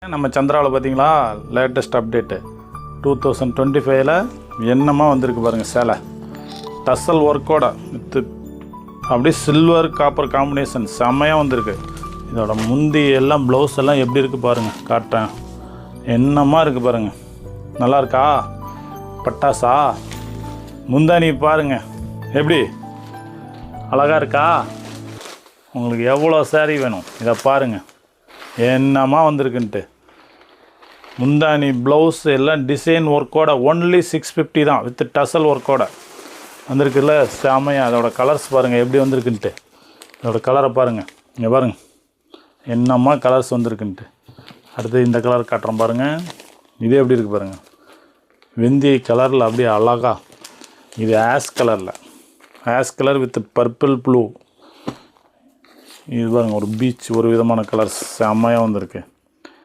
நம்ம சந்திராவில் பார்த்தீங்களா latest update 2025ல் என்னமா வந்திருக்கு பாருங்கள். சேலை டசல் ஒர்க்கோட வித்து அப்படியே சில்வர் காப்பர் காம்பினேஷன் செம்மையாக வந்திருக்கு. இதோட முந்தி எல்லாம் ப்ளவுஸ் எல்லாம் எப்படி இருக்குது பாருங்கள், காட்டுறேன். என்னமா இருக்குது பாருங்கள், நல்லா இருக்கா? பட்டாசா? முந்தானி பாருங்கள் எப்படி அழகாக இருக்கா? உங்களுக்கு எவ்வளோ சேரீ வேணும் இதை பாருங்கள், என்னமா வந்திருக்குன்ட்டு. முந்தானி ப்ளவுஸ் எல்லாம் டிசைன் ஒர்க்கோட ஒன்லி 650 தான், வித் டசல் ஒர்க்கோட வந்திருக்குல்ல. செமையாக அதோட கலர்ஸ் பாருங்கள் எப்படி வந்திருக்குன்ட்டு. இதோட கலரை பாருங்கள், இங்கே பாருங்கள் என்னம்மா கலர்ஸ் வந்திருக்குன்ட்டு. அடுத்து இந்த கலர் காட்டுறோம் பாருங்கள், இது எப்படி இருக்குது பாருங்கள். வெந்தய கலரில் அப்படியே அழகா. இது ஆஷ் கலரில், ash colour with purple blue. இது பாருங்கள் ஒரு பீச், ஒரு விதமான கலர்ஸ் செம்மையாக வந்திருக்கு.